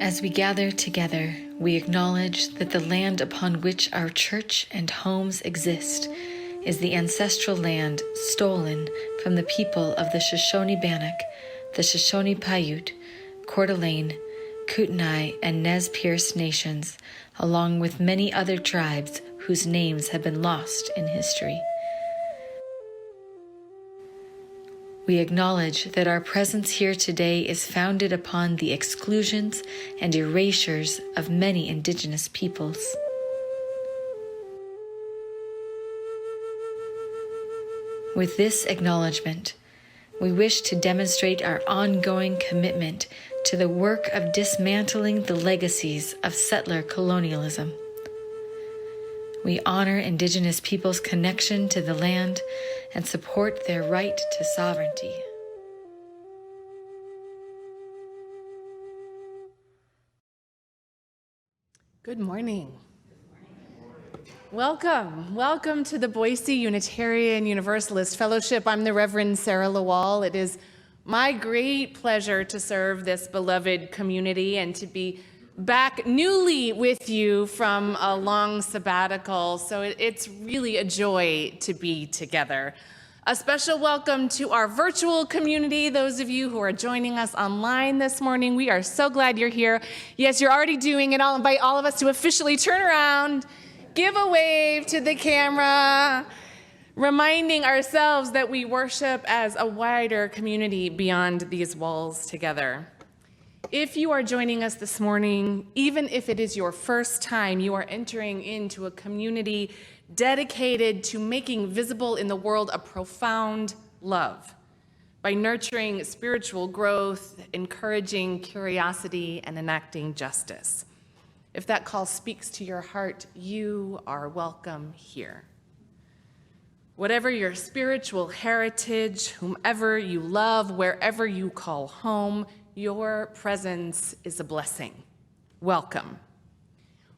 As we gather together, we acknowledge that the land upon which our church and homes exist is the ancestral land stolen from the people of the Shoshone-Bannock, the Shoshone-Paiute, Coeur d'Alene, Kootenai, and Nez Perce nations, along with many other tribes whose names have been lost in history. We acknowledge that our presence here today is founded upon the exclusions and erasures of many indigenous peoples. With this acknowledgement, we wish to demonstrate our ongoing commitment to the work of dismantling the legacies of settler colonialism. We honor Indigenous peoples' connection to the land and support their right to sovereignty. Good morning. Welcome to the Boise Unitarian Universalist Fellowship. I'm the Reverend Sara LaWall. It is my great pleasure to serve this beloved community and to be back newly with you from a long sabbatical. So it's really a joy to be together. A special welcome to our virtual community, those of you who are joining us online this morning. We are so glad you're here. Yes, you're already doing it. I'll invite all of us to officially turn around, give a wave to the camera, reminding ourselves that we worship as a wider community beyond these walls together. If you are joining us this morning, even if it is your first time, you are entering into a community dedicated to making visible in the world a profound love by nurturing spiritual growth, encouraging curiosity, and enacting justice. If that call speaks to your heart, you are welcome here. Whatever your spiritual heritage, whomever you love, wherever you call home, your presence is a blessing. Welcome.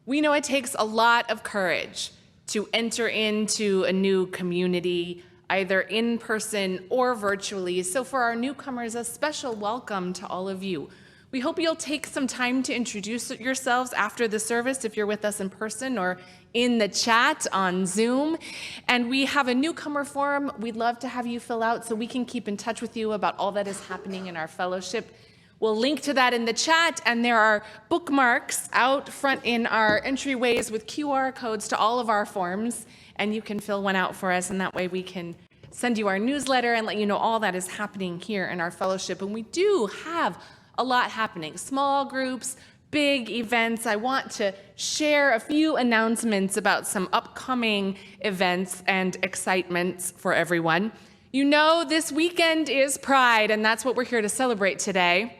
We know it takes a lot of courage to enter into a new community, either in person or virtually. So for our newcomers, a special welcome to all of you. We hope you'll take some time to introduce yourselves after the service if you're with us in person or in the chat on Zoom. And we have a newcomer form we'd love to have you fill out so we can keep in touch with you about all that is happening in our fellowship. We'll link to that in the chat, and there are bookmarks out front in our entryways with QR codes to all of our forms, and you can fill one out for us, and that way we can send you our newsletter and let you know all that is happening here in our fellowship. And we do have a lot happening, small groups, big events. I want to share a few announcements about some upcoming events and excitements for everyone. You know, this weekend is Pride, and that's what we're here to celebrate today.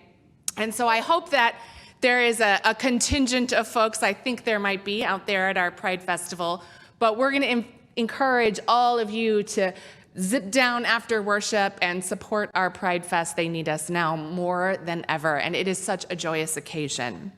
And so I hope that there is a contingent of folks, I think there might be out there at our Pride Festival, but we're going to encourage all of you to zip down after worship and support our Pride Fest. They need us now more than ever, and it is such a joyous occasion.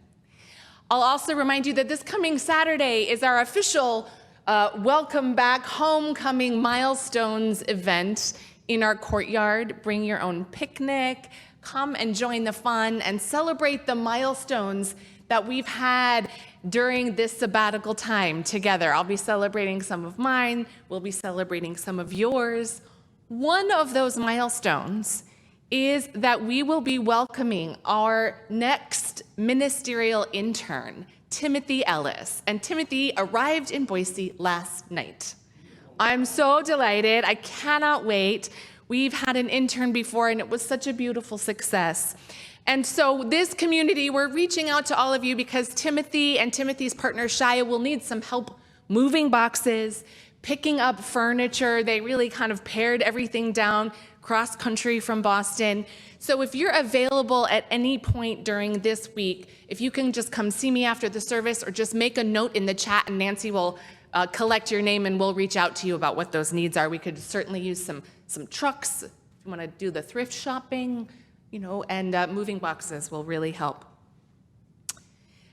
I'll also remind you that this coming Saturday is our official Welcome Back Homecoming Milestones event in our courtyard. Bring your own picnic, come and join the fun and celebrate the milestones that we've had during this sabbatical time together. I'll be celebrating some of mine. We'll be celebrating some of yours. One of those milestones is that we will be welcoming our next ministerial intern, Timothy Ellis. And Timothy arrived in Boise last night. I'm so delighted. I cannot wait. We've had an intern before, and it was such a beautiful success. And so this community, we're reaching out to all of you because Timothy and Timothy's partner, Shia, will need some help moving boxes, picking up furniture. They really kind of pared everything down cross country from Boston. So if you're available at any point during this week, if you can just come see me after the service or just make a note in the chat, and Nancy will collect your name and we'll reach out to you about what those needs are. We could certainly use some trucks. If you want to do the thrift shopping, and moving boxes will really help.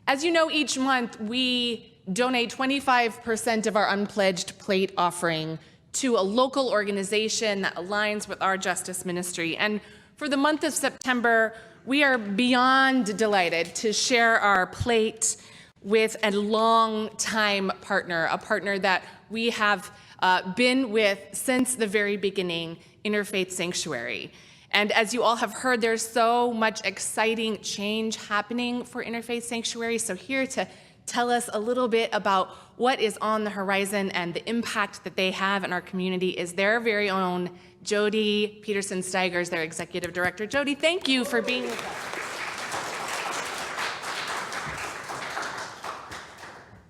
As you know, each month we donate 25% of our unpledged plate offering to a local organization that aligns with our justice ministry. And for the month of September, We are beyond delighted to share our plate with a long-time partner, a partner that we have been with since the very beginning, Interfaith Sanctuary. And as you all have heard, there's so much exciting change happening for Interfaith Sanctuary. So here to tell us a little bit about what is on the horizon and the impact that they have in our community is their very own Jody Peterson-Steigers, their executive director. Jody, thank you for being with us.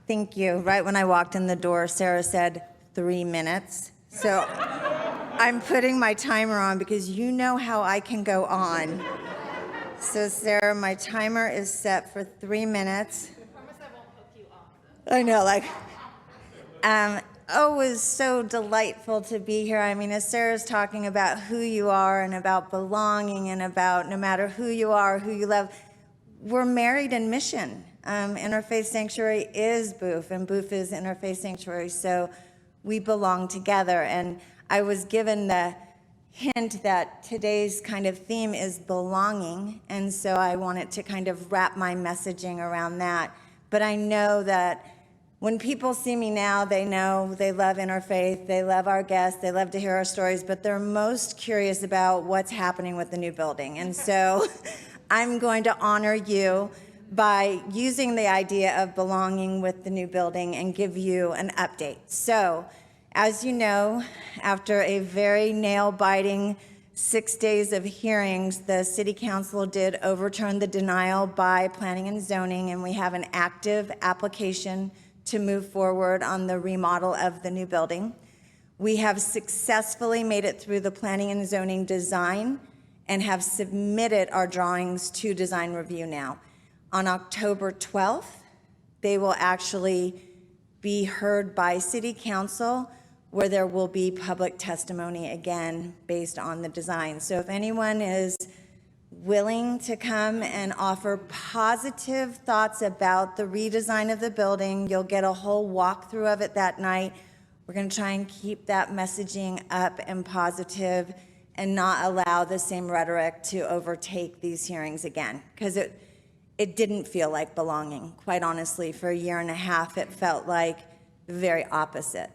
Thank you. Right when I walked in the door, Sara said 3 minutes. So I'm putting my timer on because you know how I can go on. So Sara, my timer is set for 3 minutes. I promise I won't poke you off. I know, like, it was so delightful to be here. I mean, as Sara's talking about who you are and about belonging and about no matter who you are, who you love, we're married in mission. Interfaith Sanctuary is Boof, and Boof is Interfaith Sanctuary, so we belong together. And I was given the hint that today's kind of theme is belonging, and so I wanted to kind of wrap my messaging around that. But I know that when people see me now, they know they love Interfaith, they love our guests, they love to hear our stories, but they're most curious about what's happening with the new building. And so I'm going to honor you by using the idea of belonging with the new building and give you an update. So, as you know, after a very nail-biting 6 days of hearings, the City Council did overturn the denial by Planning and Zoning, and we have an active application to move forward on the remodel of the new building. We have successfully made it through the Planning and Zoning design and have submitted our drawings to design review now. On October 12th, they will actually be heard by City Council, where there will be public testimony again based on the design. So if anyone is willing to come and offer positive thoughts about the redesign of the building, you'll get a whole walkthrough of it that night. We're going to try and keep that messaging up and positive and not allow the same rhetoric to overtake these hearings again, because it didn't feel like belonging. Quite honestly, for a year and a half, it felt like the very opposite.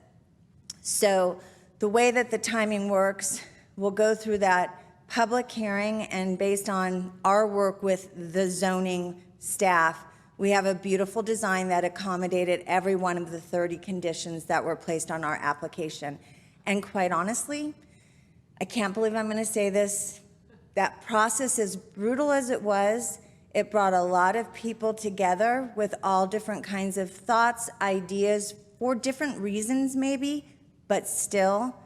So the way that the timing works, we'll go through that public hearing, and based on our work with the zoning staff, we have a beautiful design that accommodated every one of the 30 conditions that were placed on our application. And quite honestly, I can't believe I'm going to say this, that process, as brutal as it was, it brought a lot of people together with all different kinds of thoughts, ideas, for different reasons maybe, but still,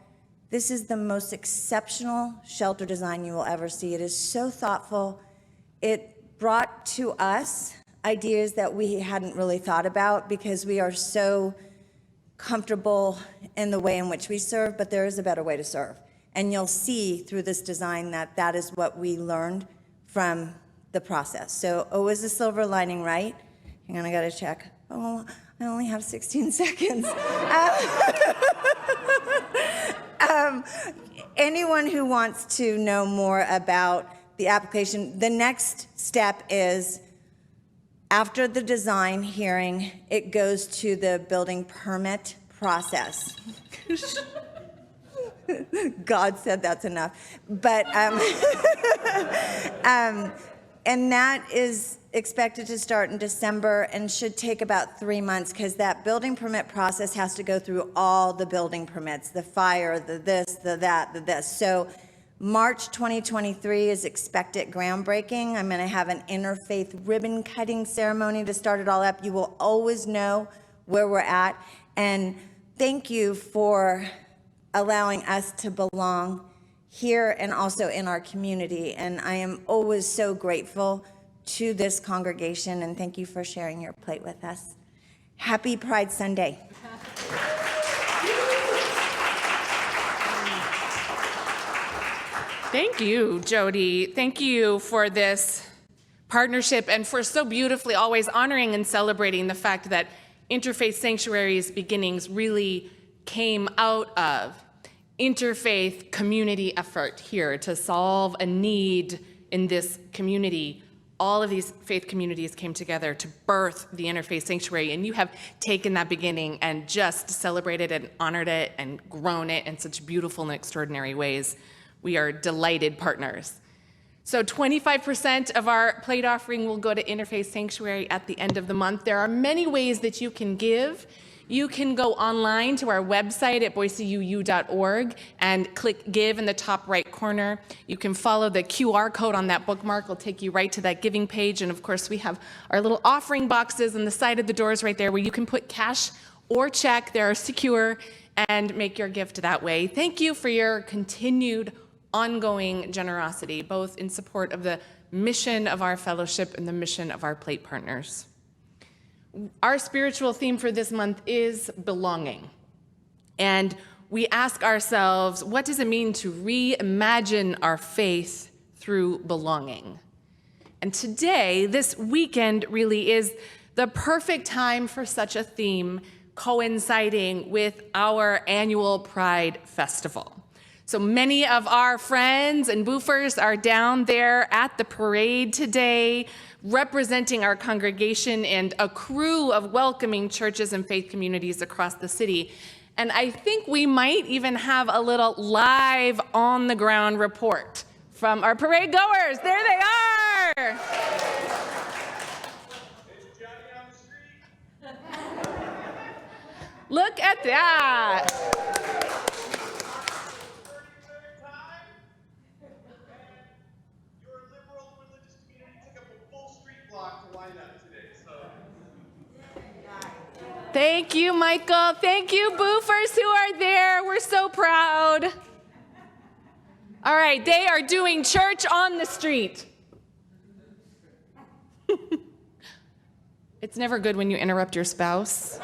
this is the most exceptional shelter design you will ever see. It is so thoughtful. It brought to us ideas that we hadn't really thought about because we are so comfortable in the way in which we serve, but there is a better way to serve. And you'll see through this design that that is what we learned from the process. So always a silver lining, right? Hang on, I gotta check. Oh, I only have 16 seconds. Anyone who wants to know more about the application, the next step is after the design hearing, it goes to the building permit process. God said that's enough. But, and that is expected to start in December and should take about 3 months because that building permit process has to go through all the building permits, the fire, the this, the that, the this. So March 2023 is expected groundbreaking. I'm going to have an interfaith ribbon cutting ceremony to start it all up. You will always know where we're at. And thank you for allowing us to belong here and also in our community. And I am always so grateful to this congregation, and thank you for sharing your plate with us. Happy Pride Sunday. Thank you, Jody. Thank you for this partnership and for so beautifully always honoring and celebrating the fact that Interfaith Sanctuary's beginnings really came out of interfaith community effort here to solve a need in this community, all of these faith communities came together to birth the Interfaith Sanctuary, and you have taken that beginning and just celebrated and honored it and grown it in such beautiful and extraordinary ways. We are delighted partners. So 25% of our plate offering will go to Interfaith Sanctuary at the end of the month. There are many ways that you can give. You can go online to our website at boiseuu.org and click Give in the top right corner. You can follow the QR code on that bookmark. It'll take you right to that giving page. And of course, we have our little offering boxes on the side of the doors right there where you can put cash or check. They are secure, and make your gift that way. Thank you for your continued ongoing generosity, both in support of the mission of our fellowship and the mission of our plate partners. Our spiritual theme for this month is belonging. And we ask ourselves, what does it mean to reimagine our faith through belonging? And today, this weekend, really is the perfect time for such a theme, coinciding with our annual Pride Festival. So many of our friends and boofers are down there at the parade today, representing our congregation and a crew of welcoming churches and faith communities across the city. And I think we might even have a little live on-the-ground report from our parade goers. There they are! Look at that! Thank you, Michael. Thank you, boofers who are there. We're so proud. All right, they are doing church on the street. It's never good when you interrupt your spouse.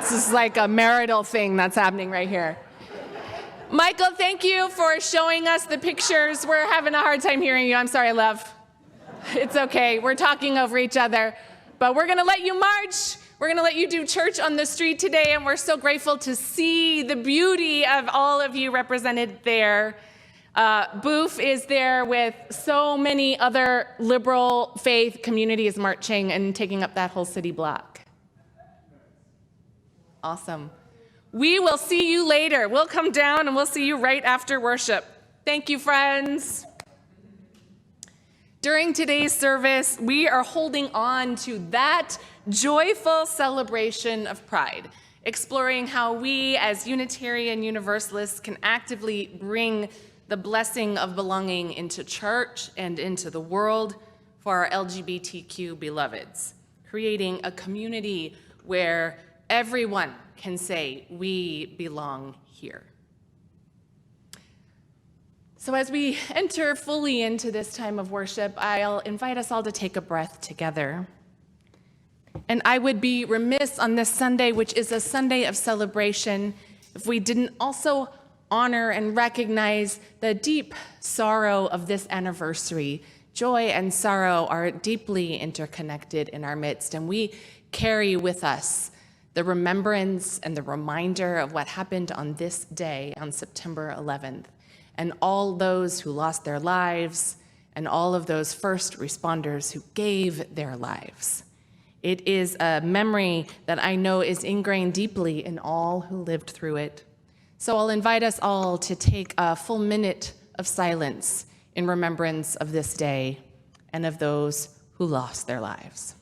This is like a marital thing that's happening right here. Michael, thank you for showing us the pictures. We're having a hard time hearing you. I'm sorry, love. It's okay. We're talking over each other. But we're going to let you march. We're going to let you do church on the street today, and we're so grateful to see the beauty of all of you represented there. Boof is there with so many other liberal faith communities marching and taking up that whole city block. Awesome. We will see you later. We'll come down and we'll see you right after worship. Thank you, friends. During today's service, we are holding on to that joyful celebration of pride, exploring how we as Unitarian Universalists can actively bring the blessing of belonging into church and into the world for our LGBTQ beloveds, creating a community where everyone can say, we belong here. So as we enter fully into this time of worship, I'll invite us all to take a breath together. And I would be remiss on this Sunday, which is a Sunday of celebration, if we didn't also honor and recognize the deep sorrow of this anniversary. Joy and sorrow are deeply interconnected in our midst, and we carry with us the remembrance and the reminder of what happened on this day, on September 11th, and all those who lost their lives, and all of those first responders who gave their lives. It is a memory that I know is ingrained deeply in all who lived through it. So I'll invite us all to take a full minute of silence in remembrance of this day and of those who lost their lives.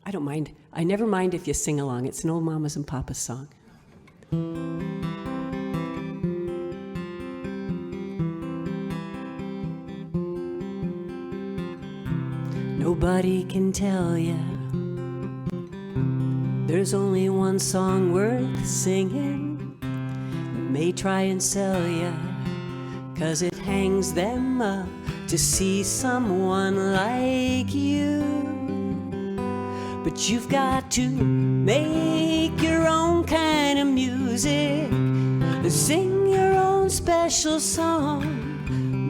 I don't mind. I never mind if you sing along. It's an old mamas and papas song. Nobody can tell ya there's only one song worth singing. May try and sell ya, 'cause it hangs them up to see someone like you. But you've got to make your own kind of music, sing your own special song,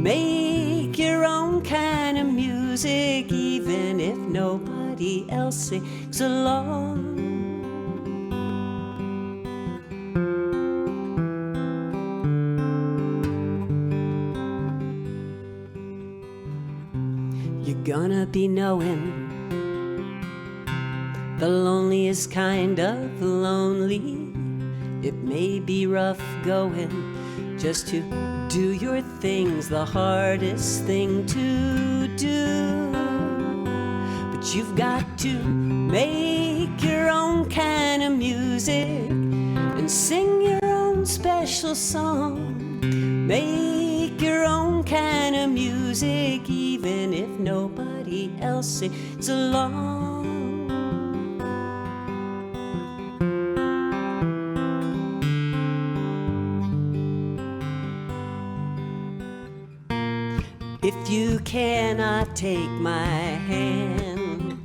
make your own kind of music, even if nobody else sings along. You're gonna be knowing the loneliest kind of lonely. It may be rough going just to do your things, the hardest thing to do. But you've got to make your own kind of music and sing your own special song. Make your own kind of music, even if nobody else sings along. If you cannot take my hand,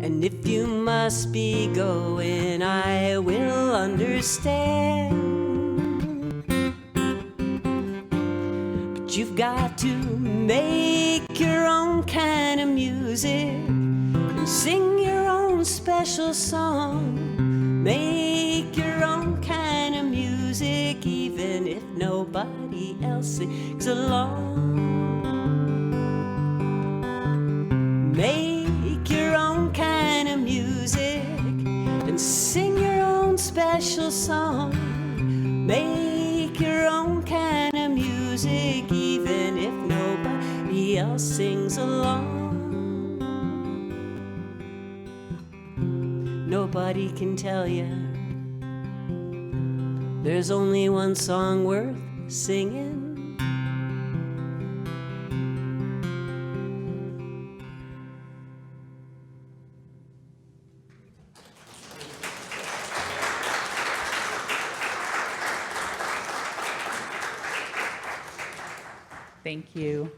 and if you must be going, I will understand. But you've got to make your own kind of music and sing your own special song. Make your own kind of music, even if nobody else sings along. Make your own kind of music and sing your own special song. Make your own kind of music, even if nobody else sings along. Nobody can tell you there's only one song worth singing. Thank you.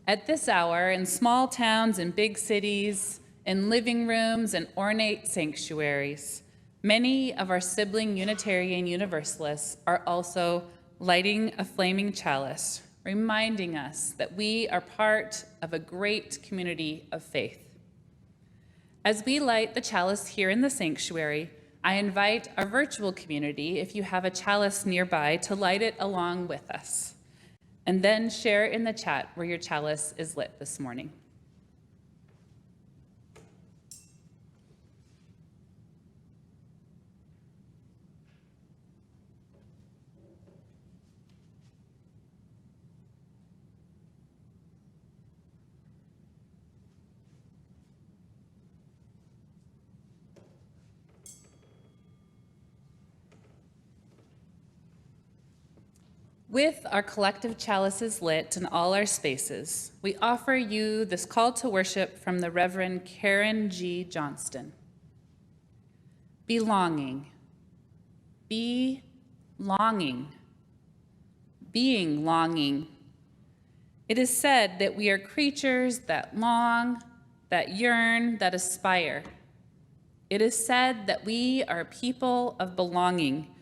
At this hour, in small towns and big cities, in living rooms and ornate sanctuaries, many of our sibling Unitarian Universalists are also lighting a flaming chalice, reminding us that we are part of a great community of faith. As we light the chalice here in the sanctuary, I invite our virtual community, if you have a chalice nearby, to light it along with us, and then share in the chat where your chalice is lit this morning. With our collective chalices lit in all our spaces, we offer you this call to worship from the Reverend Karen G. Johnston. Belonging. Be longing. Being longing. It is said that we are creatures that long, that yearn, that aspire. It is said that we are people of belonging,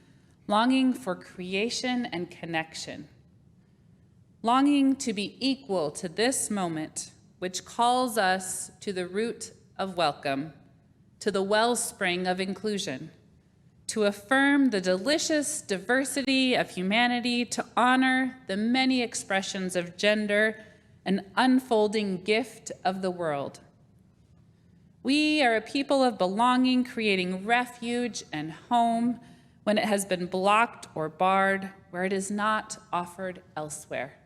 longing for creation and connection, longing to be equal to this moment, which calls us to the root of welcome, to the wellspring of inclusion, to affirm the delicious diversity of humanity, to honor the many expressions of gender, an unfolding gift of the world. We are a people of belonging, creating refuge and home when it has been blocked or barred, where it is not offered elsewhere.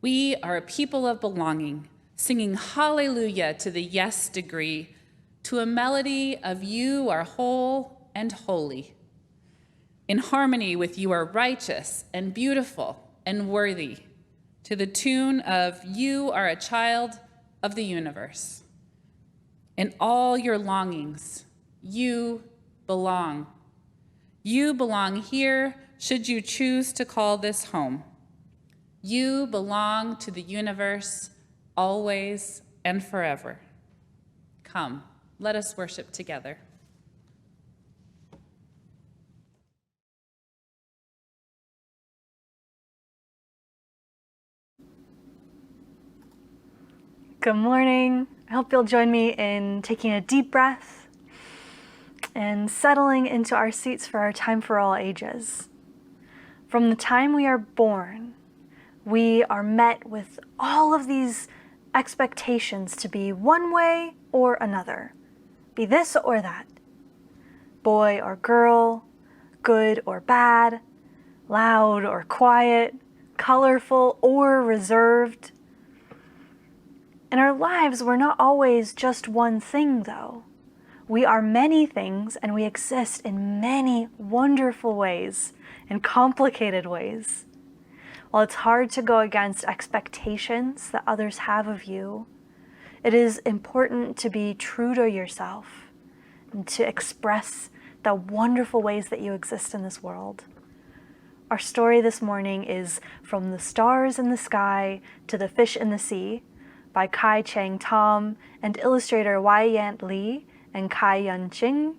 We are a people of belonging, singing hallelujah to the yes degree, to a melody of you are whole and holy. In harmony with you are righteous and beautiful and worthy, to the tune of you are a child of the universe. In all your longings, you belong. You belong here, should you choose to call this home. You belong to the universe, always and forever. Come, let us worship together. Good morning. I hope you'll join me in taking a deep breath and settling into our seats for our time for all ages. From the time we are born, we are met with all of these expectations to be one way or another, be this or that, boy or girl, good or bad, loud or quiet, colorful or reserved. In our lives, we're not always just one thing, though. We are many things, and we exist in many wonderful ways and complicated ways. While it's hard to go against expectations that others have of you, it is important to be true to yourself and to express the wonderful ways that you exist in this world. Our story this morning is From the Stars in the Sky to the Fish in the Sea by Kai Chang Tom and illustrator Wai Yant Lee and Kai Yun Ching.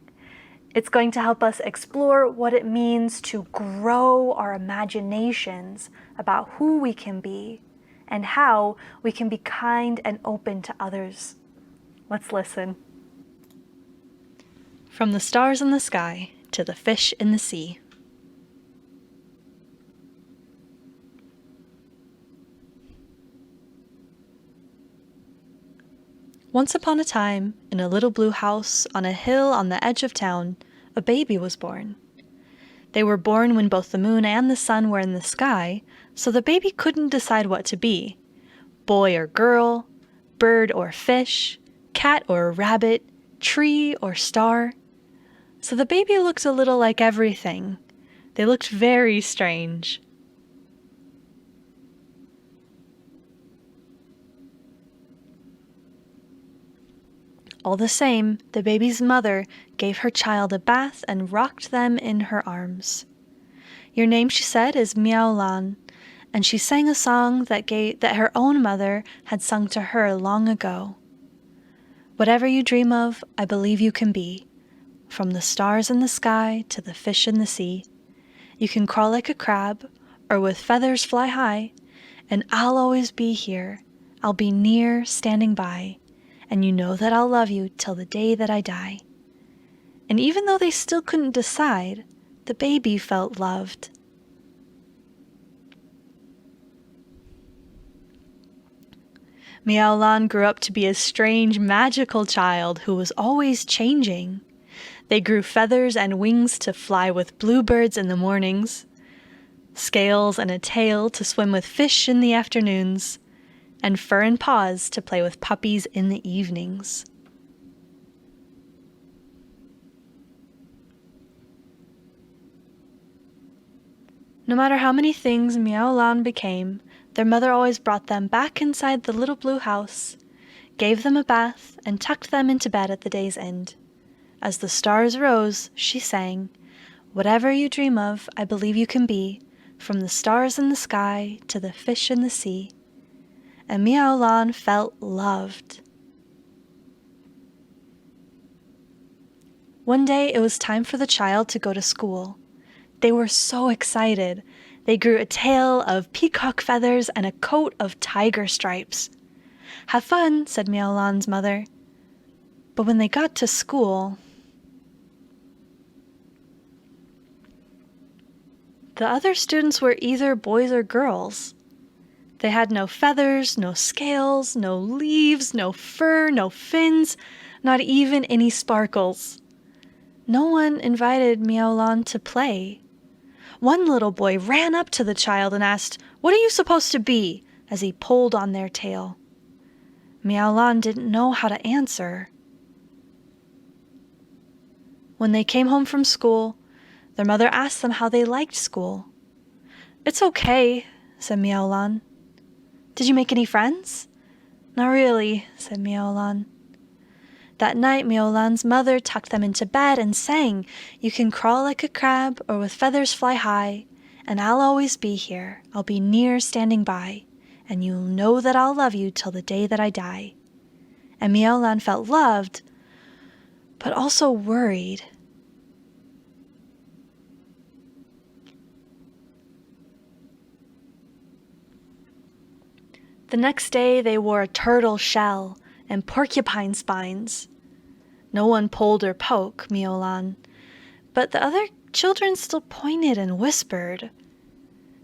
It's going to help us explore what it means to grow our imaginations about who we can be and how we can be kind and open to others. Let's listen. From the Stars in the Sky to the Fish in the Sea. Once upon a time, in a little blue house on a hill on the edge of town, a baby was born. They were born when both the moon and the sun were in the sky, so the baby couldn't decide what to be, boy or girl, bird or fish, cat or rabbit, tree or star. So the baby looked a little like everything. They looked very strange. All the same, the baby's mother gave her child a bath and rocked them in her arms. Your name, she said, is Miao Lan, and she sang a song that her own mother had sung to her long ago. Whatever you dream of, I believe you can be. From the stars in the sky to the fish in the sea. You can crawl like a crab, or with feathers fly high, and I'll always be here. I'll be near, standing by. And you know that I'll love you till the day that I die. And even though they still couldn't decide, the baby felt loved. Miao Lan grew up to be a strange, magical child who was always changing. They grew feathers and wings to fly with bluebirds in the mornings, scales and a tail to swim with fish in the afternoons, and fur and paws to play with puppies in the evenings. No matter how many things Miao Lan became, their mother always brought them back inside the little blue house, gave them a bath, and tucked them into bed at the day's end. As the stars rose, she sang, "Whatever you dream of, I believe you can be, from the stars in the sky to the fish in the sea." And Miao Lan felt loved. One day it was time for the child to go to school. They were so excited. They grew a tail of peacock feathers and a coat of tiger stripes. "Have fun," said Miao Lan's mother. But when they got to school, the other students were either boys or girls. They had no feathers, no scales, no leaves, no fur, no fins, not even any sparkles. No one invited Miao Lan to play. One little boy ran up to the child and asked, "What are you supposed to be?" as he pulled on their tail. Miaolan didn't know how to answer. When they came home from school, their mother asked them how they liked school. "It's okay," said Miaolan. "Did you make any friends?" "Not really," said Miaolan. That night, Miaolan's mother tucked them into bed and sang, "You can crawl like a crab or with feathers fly high, and I'll always be here. I'll be near standing by, and you'll know that I'll love you till the day that I die." And Miaolan felt loved, but also worried. The next day, they wore a turtle shell and porcupine spines. No one pulled or poked Miaolan, but the other children still pointed and whispered.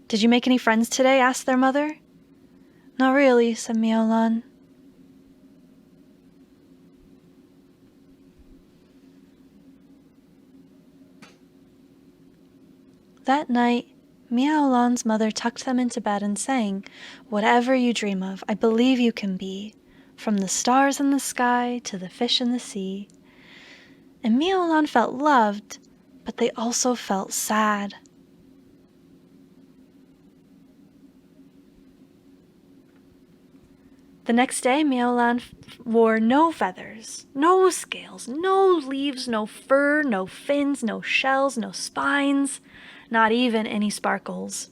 "Did you make any friends today?" asked their mother. "Not really," said Miaolan. That night, Miaolan's mother tucked them into bed and sang, "Whatever you dream of, I believe you can be, from the stars in the sky to the fish in the sea." And Miaolan felt loved, but they also felt sad. The next day, Miaolan wore no feathers, no scales, no leaves, no fur, no fins, no shells, no spines, not even any sparkles.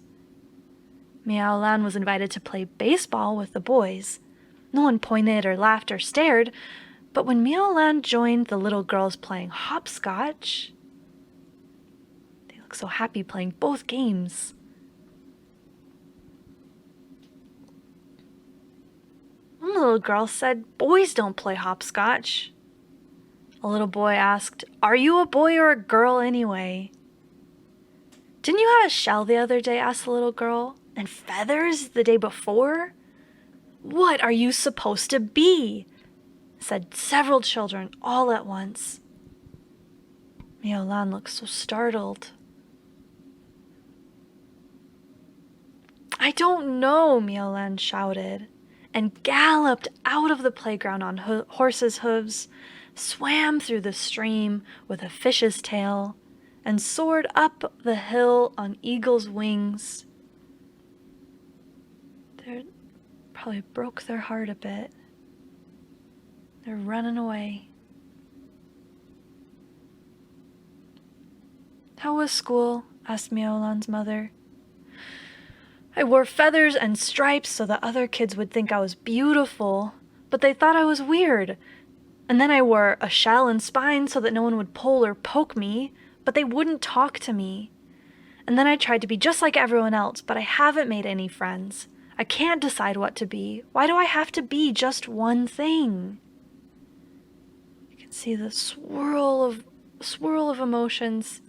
Miaolan was invited to play baseball with the boys. No one pointed or laughed or stared, but when Miaolan joined the little girls playing hopscotch, they looked so happy playing both games. One little girl said, "Boys don't play hopscotch." A little boy asked, "Are you a boy or a girl anyway?" "Didn't you have a shell the other day?" asked the little girl. "And feathers the day before?" "What are you supposed to be?" said several children all at once. Miaolan looked so startled. "I don't know," Miaolan shouted, and galloped out of the playground on horse's hooves, swam through the stream with a fish's tail, and soared up the hill on eagle's wings. They probably broke their heart a bit. They're running away. "How was school?" asked Miaolan's mother. "I wore feathers and stripes so that other kids would think I was beautiful, but they thought I was weird. And then I wore a shell and spines so that no one would pull or poke me, but they wouldn't talk to me. And then I tried to be just like everyone else, but I haven't made any friends. I can't decide what to be. Why do I have to be just one thing?" You can see the swirl of emotions.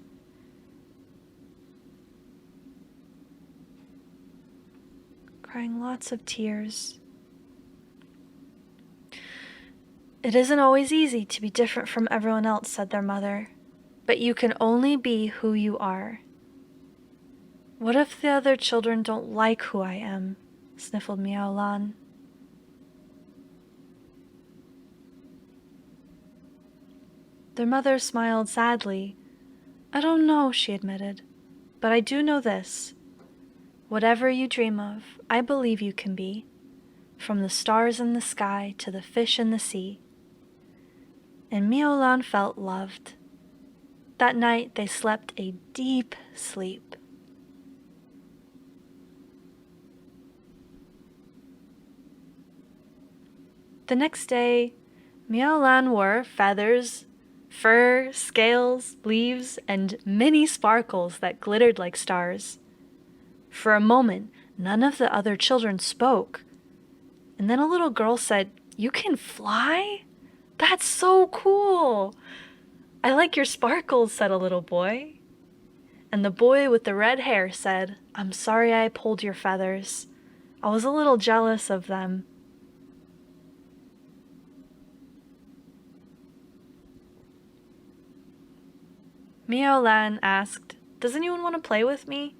Crying lots of tears. "It isn't always easy to be different from everyone else," said their mother, "but you can only be who you are." "What if the other children don't like who I am?" sniffled Miaolan. Their mother smiled sadly. "I don't know," she admitted, "but I do know this. Whatever you dream of, I believe you can be, from the stars in the sky to the fish in the sea." And Miaolan felt loved. That night they slept a deep sleep. The next day, Miaolan wore feathers, fur, scales, leaves, and many sparkles that glittered like stars. For a moment, none of the other children spoke. And then a little girl said, "You can fly? That's so cool!" "I like your sparkles," said a little boy. And the boy with the red hair said, "I'm sorry I pulled your feathers. I was a little jealous of them." Miaolan asked, Does anyone want to play with me?"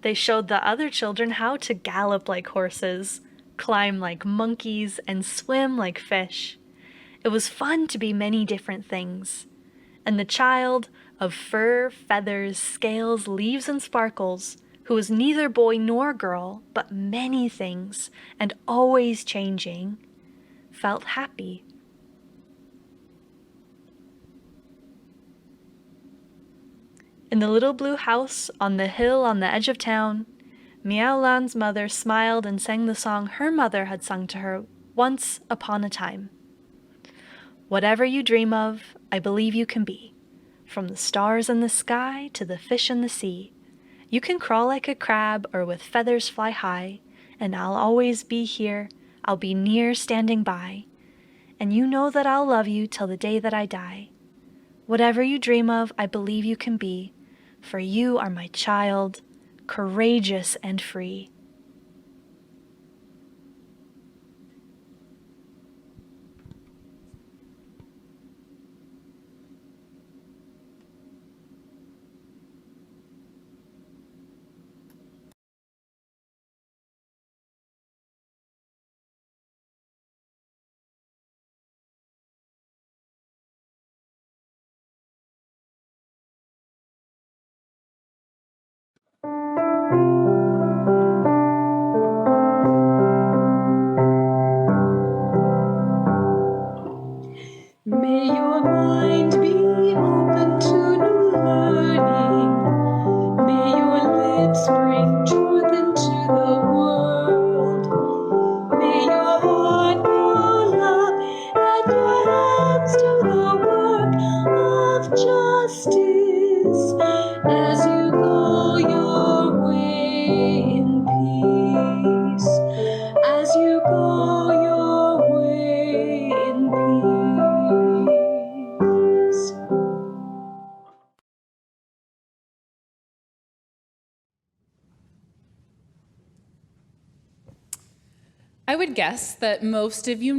They showed the other children how to gallop like horses, climb like monkeys, and swim like fish. It was fun to be many different things. And the child of fur, feathers, scales, leaves, and sparkles, who was neither boy nor girl, but many things, and always changing, felt happy. In the little blue house on the hill on the edge of town, Miao Lan's mother smiled and sang the song her mother had sung to her once upon a time. "Whatever you dream of, I believe you can be. From the stars in the sky to the fish in the sea. You can crawl like a crab or with feathers fly high, and I'll always be here, I'll be near standing by. And you know that I'll love you till the day that I die. Whatever you dream of, I believe you can be, for you are my child, courageous and free." May your mind be open to new learning. May your lips bring truth into the world. May your heart know love and your hands do the work of justice as you go your way in peace. As you go your way in peace. I would guess that most of you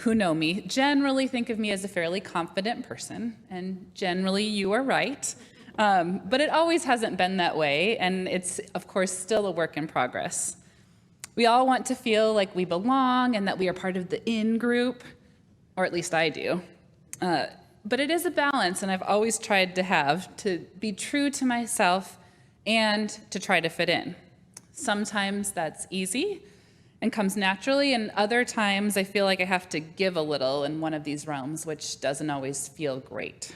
who know me generally think of me as a fairly confident person, and generally you are right. But it always hasn't been that way, and it's, of course, still a work in progress. We all want to feel like we belong and that we are part of the in group, or at least I do. But it is a balance, and I've always tried to be true to myself and to try to fit in. Sometimes that's easy and comes naturally, and other times I feel like I have to give a little in one of these realms, which doesn't always feel great.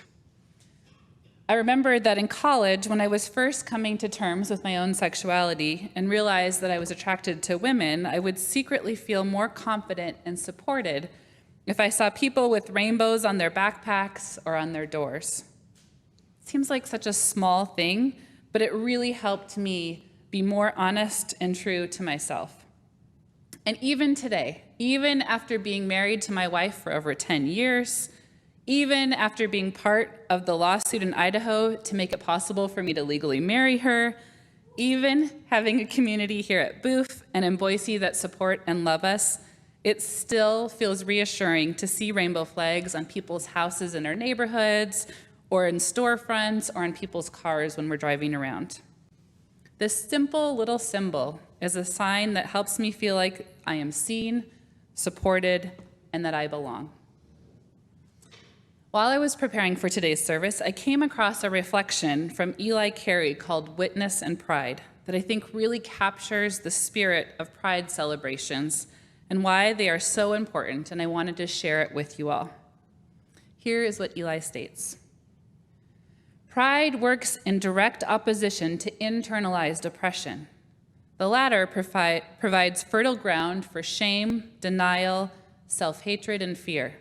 I remember that in college, when I was first coming to terms with my own sexuality and realized that I was attracted to women, I would secretly feel more confident and supported if I saw people with rainbows on their backpacks or on their doors. It seems like such a small thing, but it really helped me be more honest and true to myself. And even today, even after being married to my wife for over 10 years, even after being part of the lawsuit in Idaho to make it possible for me to legally marry her, even having a community here at Booth and in Boise that support and love us, it still feels reassuring to see rainbow flags on people's houses in our neighborhoods, or in storefronts, or in people's cars when we're driving around. This simple little symbol is a sign that helps me feel like I am seen, supported, and that I belong. While I was preparing for today's service, I came across a reflection from Eli Carey called "Witness and Pride" that I think really captures the spirit of Pride celebrations and why they are so important, and I wanted to share it with you all. Here is what Eli states. Pride works in direct opposition to internalized oppression. The latter provides fertile ground for shame, denial, self-hatred, and fear.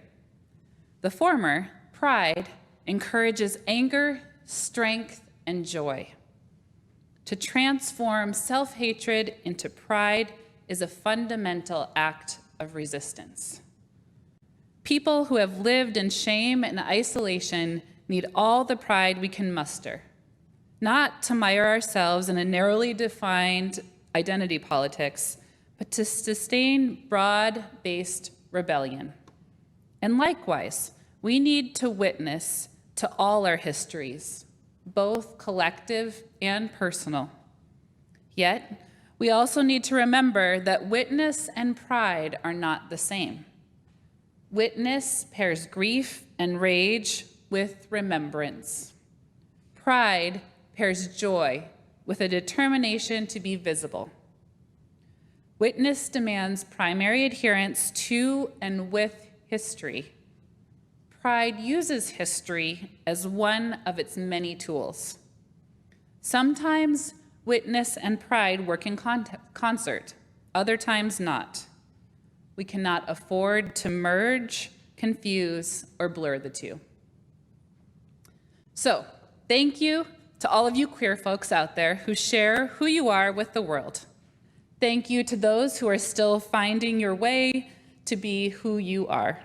The former, pride, encourages anger, strength, and joy. To transform self-hatred into pride is a fundamental act of resistance. People who have lived in shame and isolation need all the pride we can muster, not to mire ourselves in a narrowly defined identity politics, but to sustain broad-based rebellion. And likewise, we need to witness to all our histories, both collective and personal. Yet, we also need to remember that witness and pride are not the same. Witness pairs grief and rage with remembrance. Pride pairs joy with a determination to be visible. Witness demands primary adherence to and with history. Pride uses history as one of its many tools. Sometimes witness and pride work in concert, other times not. We cannot afford to merge, confuse, or blur the two. So, thank you to all of you queer folks out there who share who you are with the world. Thank you to those who are still finding your way to be who you are.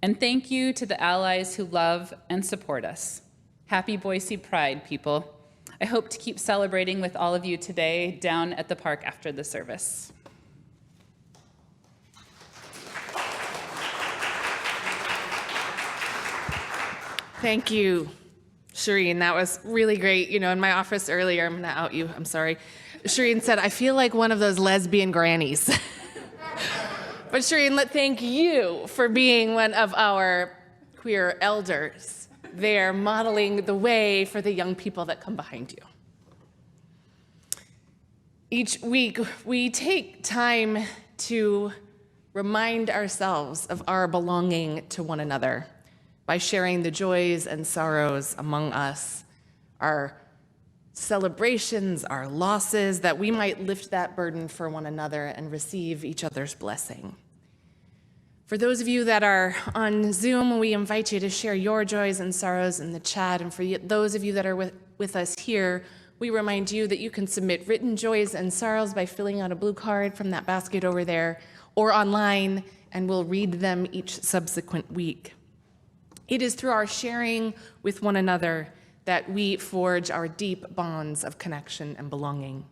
And thank you to the allies who love and support us. Happy Boise Pride, people. I hope to keep celebrating with all of you today down at the park after the service. Thank you, Sharene. That was really great. You know, in my office earlier, I'm gonna out you, I'm sorry. Sharene said, I feel like one of those lesbian grannies. But Sharene, thank you for being one of our queer elders there, modeling the way for the young people that come behind you. Each week, we take time to remind ourselves of our belonging to one another by sharing the joys and sorrows among us, our celebrations, our losses, that we might lift that burden for one another and receive each other's blessing. For those of you that are on Zoom, we invite you to share your joys and sorrows in the chat. And for those of you that are with us here, we remind you that you can submit written joys and sorrows by filling out a blue card from that basket over there or online, and we'll read them each subsequent week. It is through our sharing with one another that we forge our deep bonds of connection and belonging.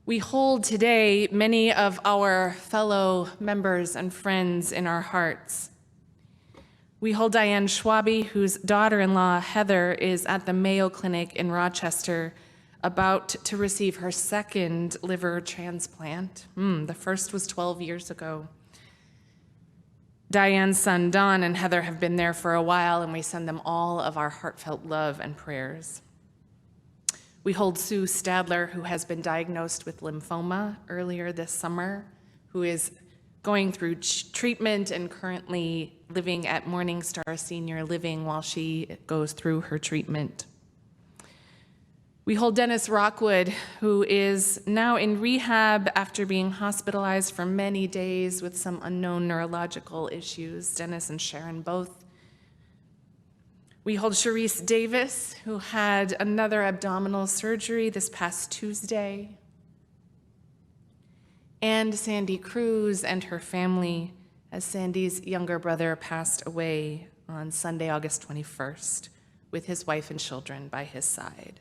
We hold today many of our fellow members and friends in our hearts. We hold Diane Schwabe, whose daughter-in-law, Heather, is at the Mayo Clinic in Rochester, about to receive her second liver transplant. The first was 12 years ago. Diane's son, Don, and Heather have been there for a while, and we send them all of our heartfelt love and prayers. We hold Sue Stadler, who has been diagnosed with lymphoma earlier this summer, who is going through treatment and currently living at Morningstar Senior Living while she goes through her treatment. We hold Dennis Rockwood, who is now in rehab after being hospitalized for many days with some unknown neurological issues. Dennis and Sharon both. We hold Sharice Davis, who had another abdominal surgery this past Tuesday. And Sandy Cruz and her family, as Sandy's younger brother passed away on Sunday, August 21st, with his wife and children by his side.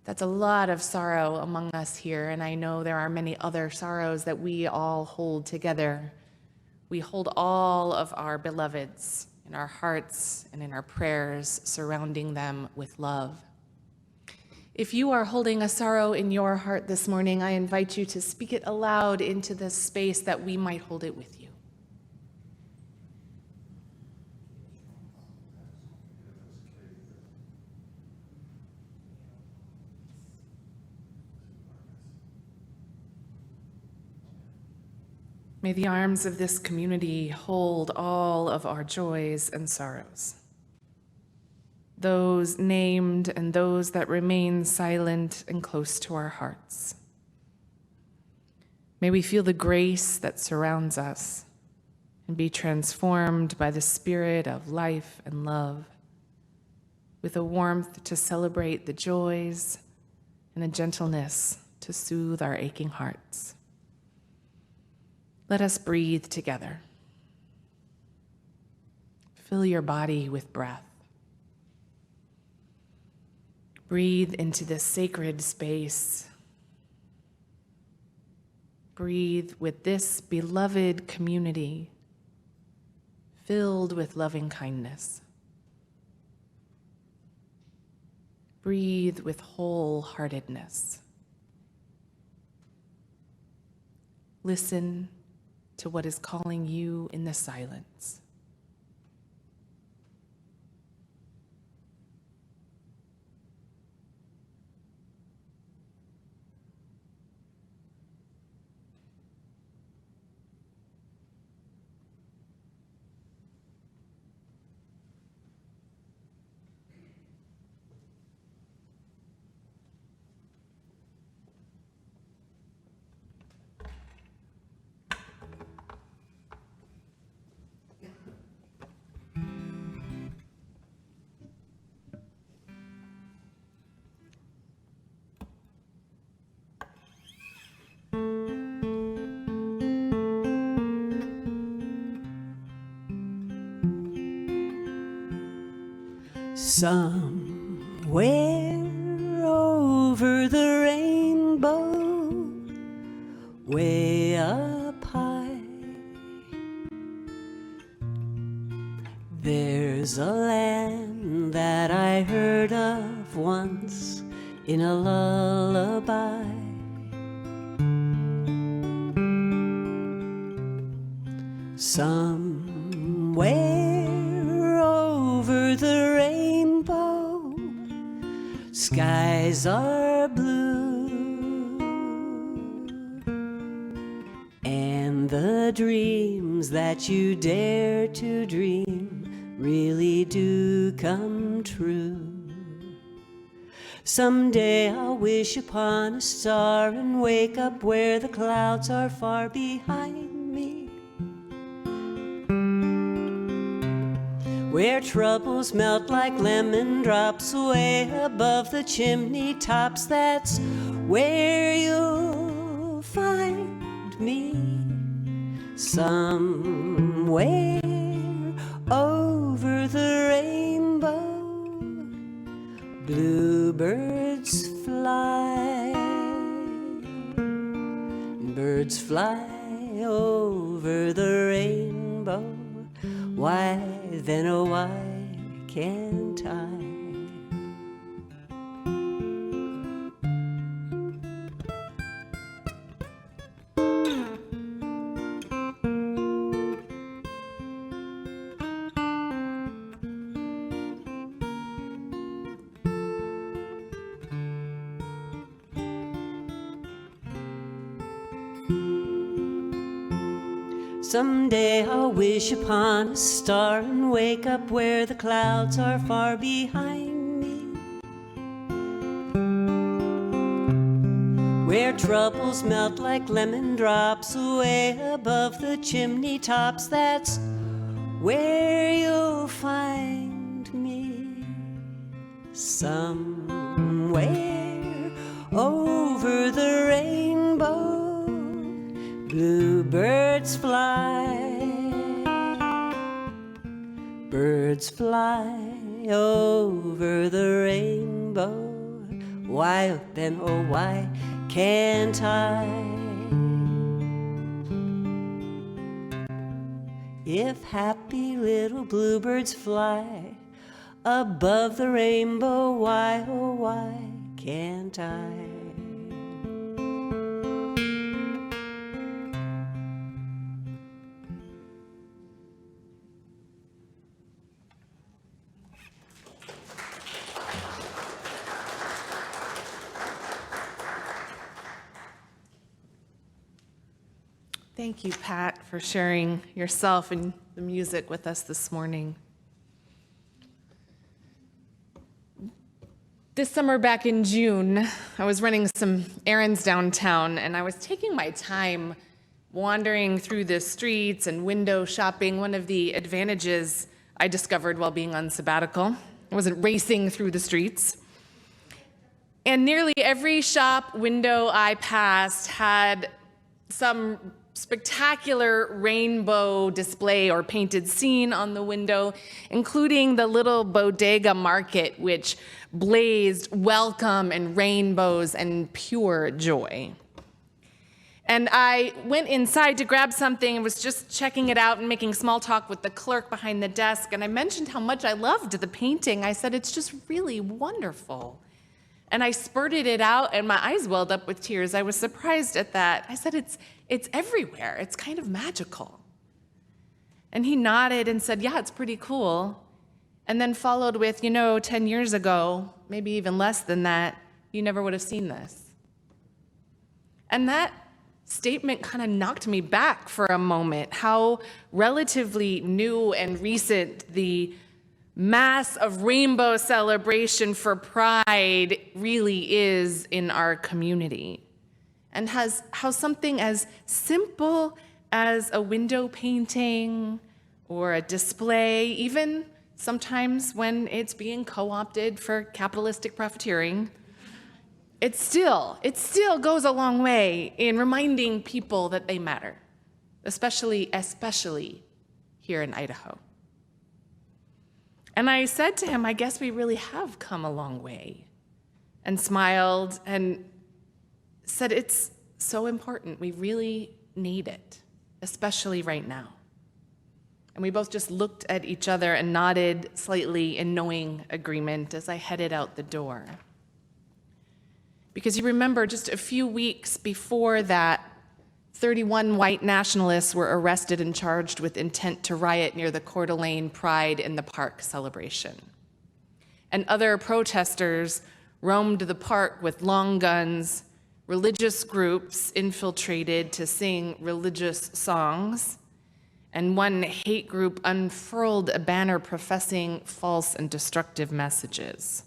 That's a lot of sorrow among us here, and I know there are many other sorrows that we all hold together. We hold all of our beloveds in our hearts and in our prayers, surrounding them with love. If you are holding a sorrow in your heart this morning, I invite you to speak it aloud into this space that we might hold it with you. May the arms of this community hold all of our joys and sorrows, those named and those that remain silent and close to our hearts. May we feel the grace that surrounds us and be transformed by the spirit of life and love, with a warmth to celebrate the joys and a gentleness to soothe our aching hearts. Let us breathe together. Fill your body with breath. Breathe into this sacred space. Breathe with this beloved community, filled with loving kindness. Breathe with wholeheartedness. Listen to what is calling you in the silence. Somewhere over the rainbow, way up high, there's a land that I heard of once in a lullaby. Somewhere over the rainbow, skies are blue, and the dreams that you dare to dream really do come true. Someday I'll wish upon a star and wake up where the clouds are far behind me, where troubles melt like lemon drops way above the chimney tops. That's where you'll find me, somewhere over the rainbow. Bluebirds fly, birds fly over the rainbow. Why then, oh why can't I? Someday I'll wish upon a star and wake up where the clouds are far behind me, where troubles melt like lemon drops way above the chimney tops. That's where you'll find me, somewhere over the rainbow. Bluebirds fly, birds fly over the rainbow. Why then, oh why can't I? If happy little bluebirds fly above the rainbow, why, oh why can't I? Thank you, Pat, for sharing yourself and the music with us this morning. This summer back in June, I was running some errands downtown, and I was taking my time wandering through the streets and window shopping. One of the advantages I discovered while being on sabbatical, I wasn't racing through the streets. And nearly every shop window I passed had some spectacular rainbow display or painted scene on the window, including the little bodega market, which blazed welcome and rainbows and pure joy. And I went inside to grab something and was just checking it out and making small talk with the clerk behind the desk. And I mentioned how much I loved the painting. I said, it's just really wonderful. And I spurted it out, and my eyes welled up with tears. I was surprised at that. I said, it's everywhere. It's kind of magical. And he nodded and said, yeah, it's pretty cool. And then followed with, 10 years ago, maybe even less than that, you never would have seen this. And that statement kind of knocked me back for a moment, how relatively new and recent the mass of rainbow celebration for Pride really is in our community. And how something as simple as a window painting or a display, even sometimes when it's being co-opted for capitalistic profiteering, it still goes a long way in reminding people that they matter, especially here in Idaho. And I said to him, I guess we really have come a long way, and smiled and said, it's so important. We really need it, especially right now. And we both just looked at each other and nodded slightly in knowing agreement as I headed out the door. Because you remember, just a few weeks before that, 31 white nationalists were arrested and charged with intent to riot near the Coeur d'Alene Pride in the Park celebration. And other protesters roamed the park with long guns, religious groups infiltrated to sing religious songs, and one hate group unfurled a banner professing false and destructive messages.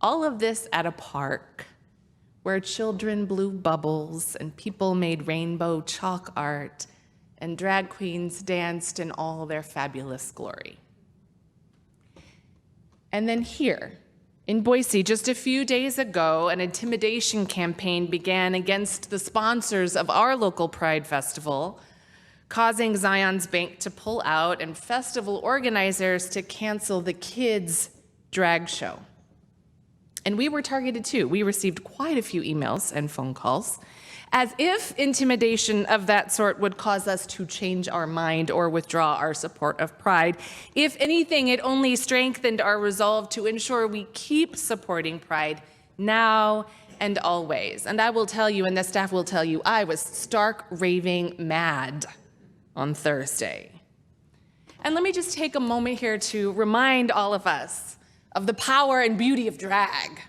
All of this at a park where children blew bubbles and people made rainbow chalk art and drag queens danced in all their fabulous glory. And then here, in Boise, just a few days ago, an intimidation campaign began against the sponsors of our local Pride Festival, causing Zion's Bank to pull out and festival organizers to cancel the kids' drag show. And we were targeted too. We received quite a few emails and phone calls, as if intimidation of that sort would cause us to change our mind or withdraw our support of Pride. If anything, it only strengthened our resolve to ensure we keep supporting Pride now and always. And I will tell you, and the staff will tell you, I was stark raving mad on Thursday. And let me just take a moment here to remind all of us of the power and beauty of drag.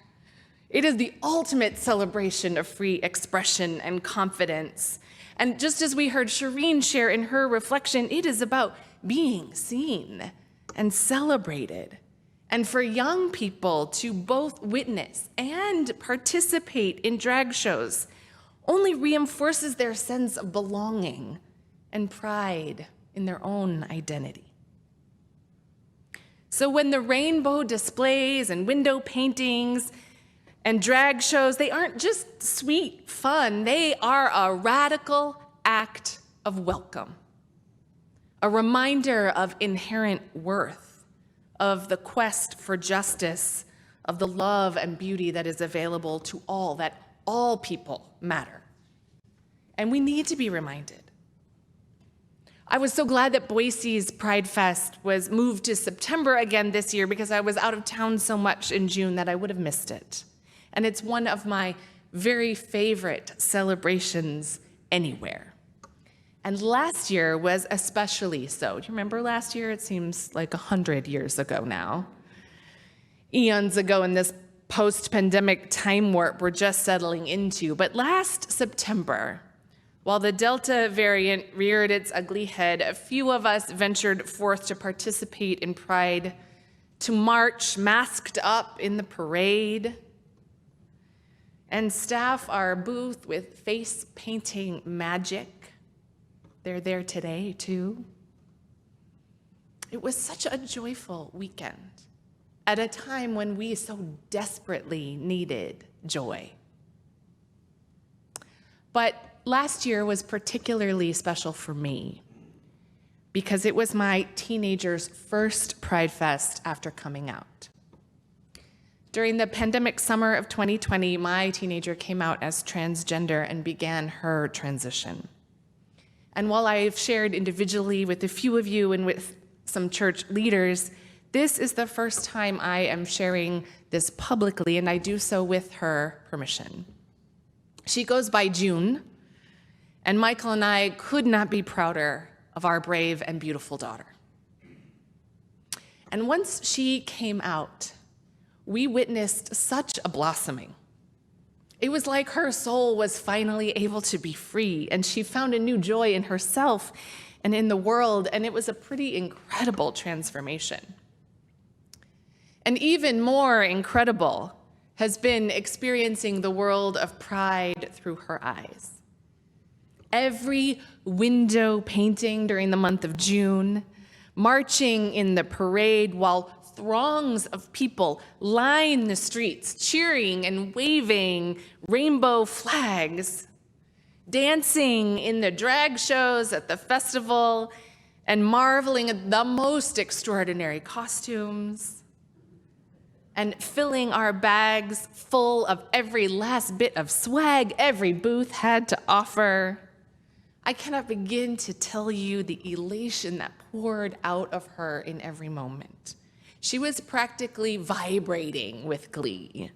It is the ultimate celebration of free expression and confidence. And just as we heard Sharene share in her reflection, it is about being seen and celebrated. And for young people to both witness and participate in drag shows only reinforces their sense of belonging and pride in their own identity. So when the rainbow displays and window paintings and drag shows, they aren't just sweet fun, they are a radical act of welcome, a reminder of inherent worth, of the quest for justice, of the love and beauty that is available to all, that all people matter. And we need to be reminded. I was so glad that Boise's Pride Fest was moved to September again this year because I was out of town so much in June that I would have missed it. And it's one of my very favorite celebrations anywhere. And last year was especially so. Do you remember last year? It seems like 100 years ago now. Eons ago in this post-pandemic time warp we're just settling into. But last September, while the Delta variant reared its ugly head, a few of us ventured forth to participate in Pride, to march masked up in the parade, and staff our booth with face painting magic. They're there today, too. It was such a joyful weekend at a time when we so desperately needed joy. But last year was particularly special for me because it was my teenager's first Pride Fest after coming out. During the pandemic summer of 2020, my teenager came out as transgender and began her transition. And while I've shared individually with a few of you and with some church leaders This is the first time I am sharing this publicly, and I do so with her permission. She goes by June, and Michael and I could not be prouder of our brave and beautiful daughter. And once she came out, we witnessed such a blossoming. It was like her soul was finally able to be free, and she found a new joy in herself and in the world, and it was a pretty incredible transformation. And even more incredible has been experiencing the world of pride through her eyes. Every window painting during the month of June, marching in the parade while throngs of people line the streets, cheering and waving rainbow flags, dancing in the drag shows at the festival, and marveling at the most extraordinary costumes, and filling our bags full of every last bit of swag every booth had to offer. I cannot begin to tell you the elation that poured out of her in every moment. She was practically vibrating with glee.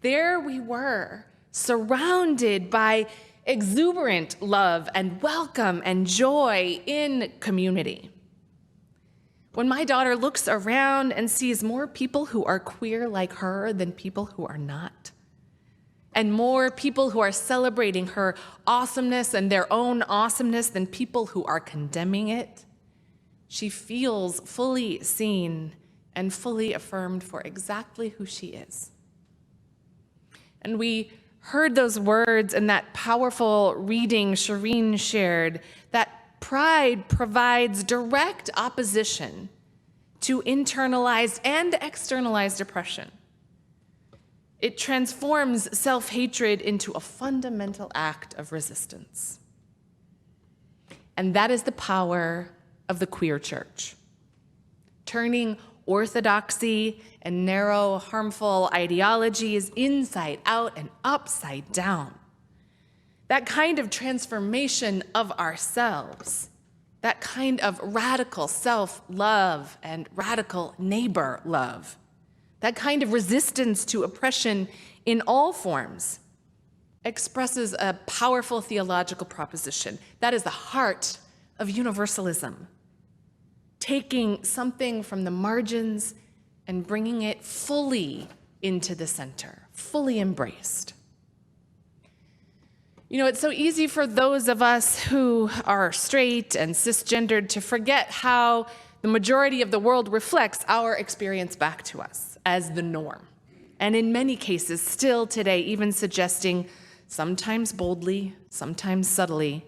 There we were, surrounded by exuberant love and welcome and joy in community. When my daughter looks around and sees more people who are queer like her than people who are not, and more people who are celebrating her awesomeness and their own awesomeness than people who are condemning it, she feels fully seen and fully affirmed for exactly who she is. And we heard those words in that powerful reading Sharene shared, that pride provides direct opposition to internalized and externalized oppression. It transforms self-hatred into a fundamental act of resistance. And that is the power of the queer church, turning orthodoxy and narrow, harmful ideologies inside out and upside down. That kind of transformation of ourselves, that kind of radical self-love and radical neighbor love, that kind of resistance to oppression in all forms expresses a powerful theological proposition. That is the heart of universalism, taking something from the margins and bringing it fully into the center, fully embraced. You know, it's so easy for those of us who are straight and cisgendered to forget how the majority of the world reflects our experience back to us as the norm. And in many cases, still today, even suggesting, sometimes boldly, sometimes subtly,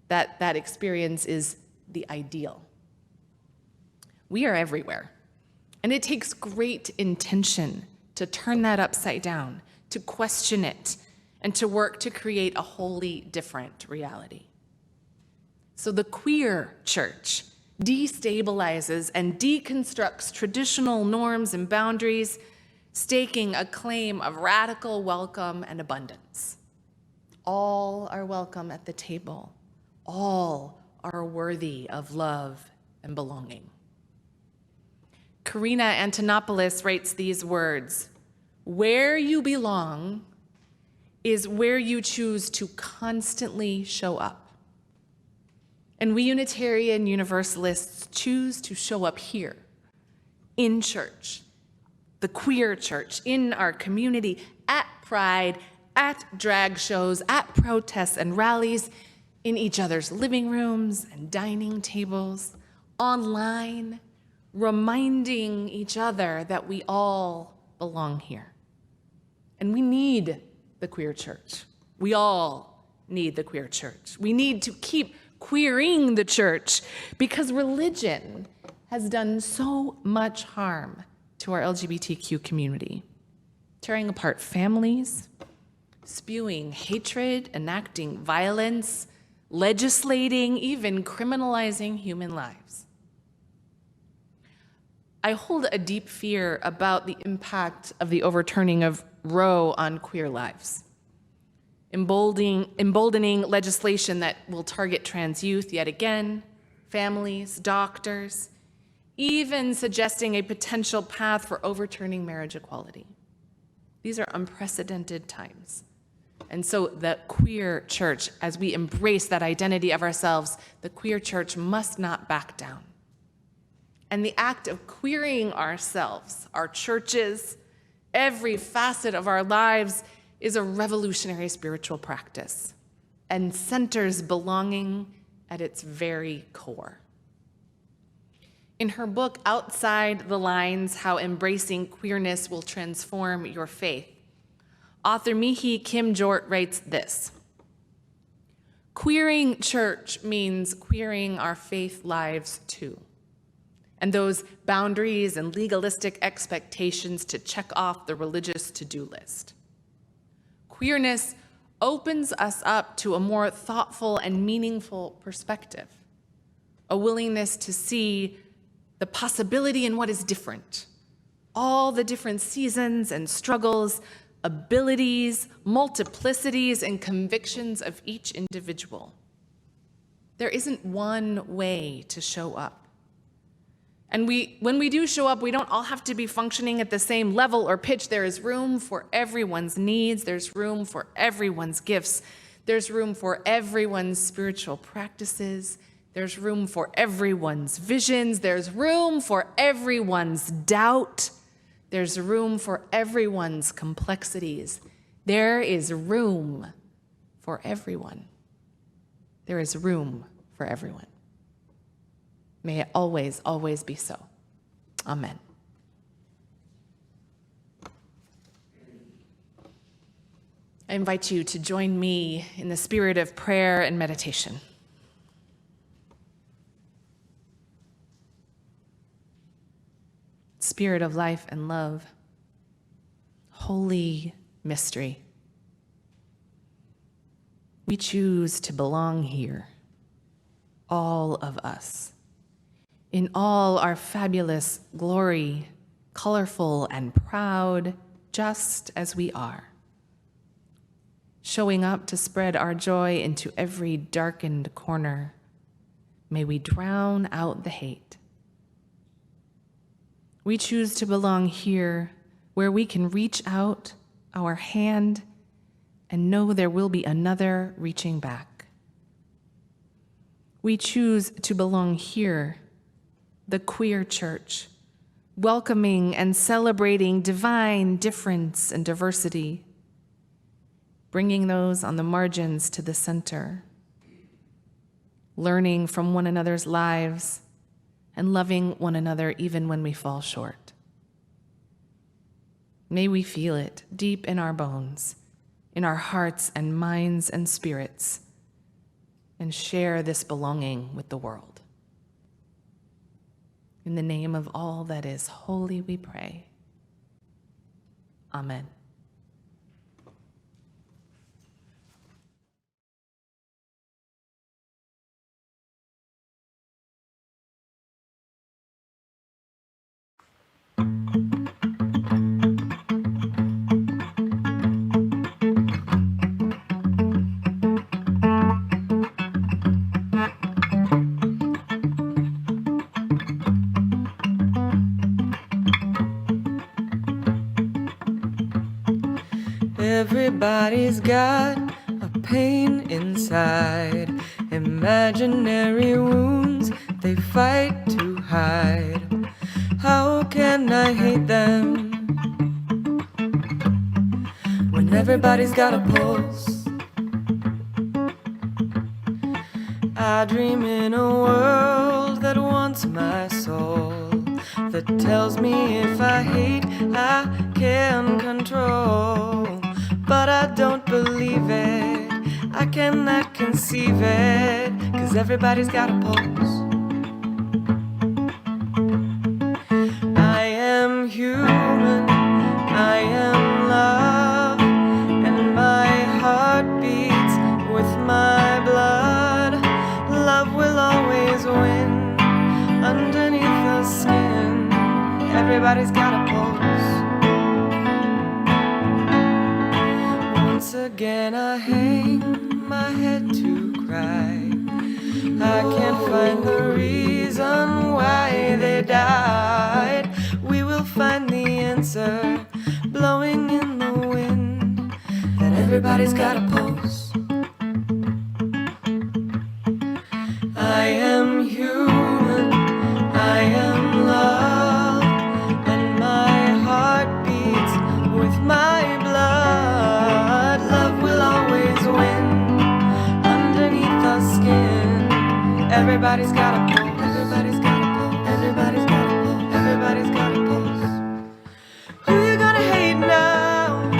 that that experience is the ideal. We are everywhere. And it takes great intention to turn that upside down, to question it, and to work to create a wholly different reality. So the queer church destabilizes and deconstructs traditional norms and boundaries, staking a claim of radical welcome and abundance. All are welcome at the table. All are worthy of love and belonging. Karina Antonopoulos writes these words: "Where you belong is where you choose to constantly show up." And we Unitarian Universalists choose to show up here, in church, the queer church, in our community, at Pride, at drag shows, at protests and rallies, in each other's living rooms and dining tables, online, reminding each other that we all belong here. And we need the queer church. We all need the queer church. We need to keep queering the church because religion has done so much harm to our LGBTQ community, tearing apart families, spewing hatred, enacting violence, legislating, even criminalizing human lives. I hold a deep fear about the impact of the overturning of Roe on queer lives, emboldening legislation that will target trans youth yet again, families, doctors, even suggesting a potential path for overturning marriage equality. These are unprecedented times. And so the queer church, as we embrace that identity of ourselves, the queer church must not back down. And the act of queering ourselves, our churches, every facet of our lives is a revolutionary spiritual practice and centers belonging at its very core. In her book, Outside the Lines, How Embracing Queerness Will Transform Your Faith, author Mihi Kim Jort writes this: queering church means queering our faith lives too, and those boundaries and legalistic expectations to check off the religious to-do list. Queerness opens us up to a more thoughtful and meaningful perspective, a willingness to see the possibility in what is different, all the different seasons and struggles, abilities, multiplicities, and convictions of each individual. There isn't one way to show up. And when we do show up, we don't all have to be functioning at the same level or pitch. There is room for everyone's needs. There's room for everyone's gifts. There's room for everyone's spiritual practices. There's room for everyone's visions. There's room for everyone's doubt. There's room for everyone's complexities. There is room for everyone. There is room for everyone. May it always, always be so. Amen. I invite you to join me in the spirit of prayer and meditation. Spirit of life and love, holy mystery, we choose to belong here, all of us, in all our fabulous glory, colorful and proud, just as we are, showing up to spread our joy into every darkened corner. May we drown out the hate. We choose to belong here, where we can reach out our hand and know there will be another reaching back. We choose to belong here, the queer church, welcoming and celebrating divine difference and diversity, bringing those on the margins to the center, learning from one another's lives, and loving one another even when we fall short. May we feel it deep in our bones, in our hearts and minds and spirits, and share this belonging with the world. In the name of all that is holy, we pray. Amen. Everybody's got a pain inside, imaginary wounds they fight to hide. How can I hate them when everybody's got a pulse? I dream in a world that wants my soul, that tells me if I hate, I can control. But I don't believe it, I cannot conceive it, 'cause everybody's got a pulse. I am human, I am love, and my heart beats with my blood. Love will always win underneath the skin. Everybody's got a pulse. Once again I hang my head to cry. I can't find the reason why they they died. We will find the answer blowing in the wind that everybody's got a pulse. I am human, I am love, and my heart beats with my blood. Love will always win underneath the skin. Everybody's got a pulse, everybody's got a pulse, everybody's got a pulse, everybody's got a pulse. Who you gonna hate now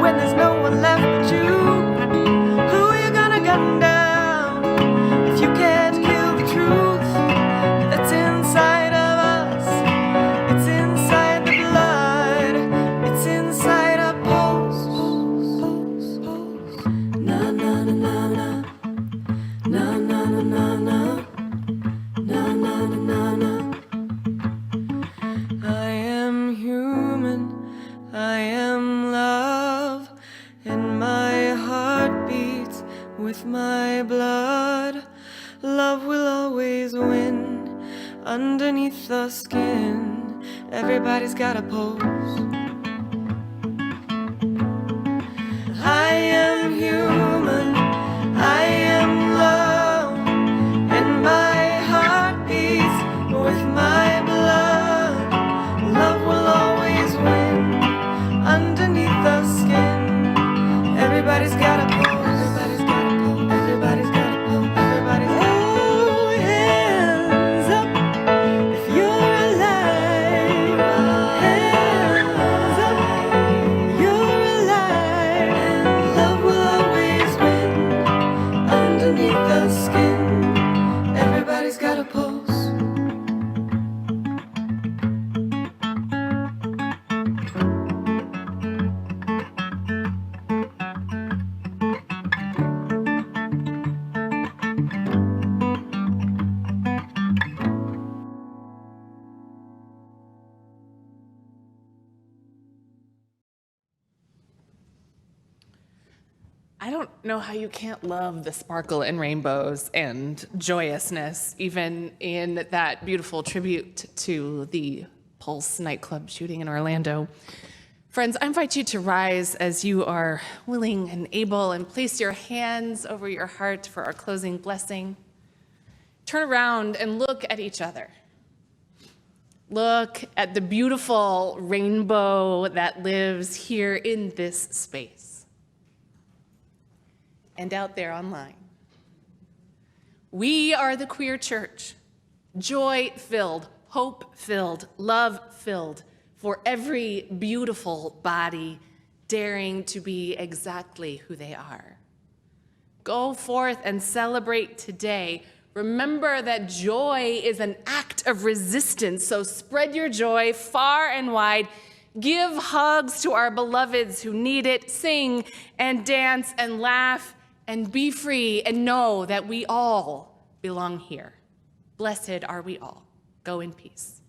when there's no one left but you? Who you gonna gun down if you can't kill the truth that's inside of us? It's inside the blood, it's inside a pulse, pulse, pulse. Na na na na na, na na na na na, na na na na na. I am human, I am love, and my heart beats with my blood. Love will always win underneath the skin. Everybody's got a pulse. I am human, I am love, and my heart beats with my blood. Love will always win underneath the skin. Everybody's got a pulse. Everybody's got a pulse. Everybody's got a pulse. Everybody's got a pulse. Oh, hands up if you're alive. Hands up, you're alive. Love will always win underneath the skin. Everybody's got a pulse. I don't know how you can't love the sparkle and rainbows and joyousness, even in that beautiful tribute to the Pulse nightclub shooting in Orlando. Friends, I invite you to rise as you are willing and able, and place your hands over your heart for our closing blessing. Turn around and look at each other. Look at the beautiful rainbow that lives here in this space and out there online. We are the queer church, joy-filled, hope-filled, love-filled, for every beautiful body daring to be exactly who they are. Go forth and celebrate today. Remember that joy is an act of resistance, so spread your joy far and wide. Give hugs to our beloveds who need it. Sing and dance and laugh and be free, and know that we all belong here. Blessed are we all. Go in peace.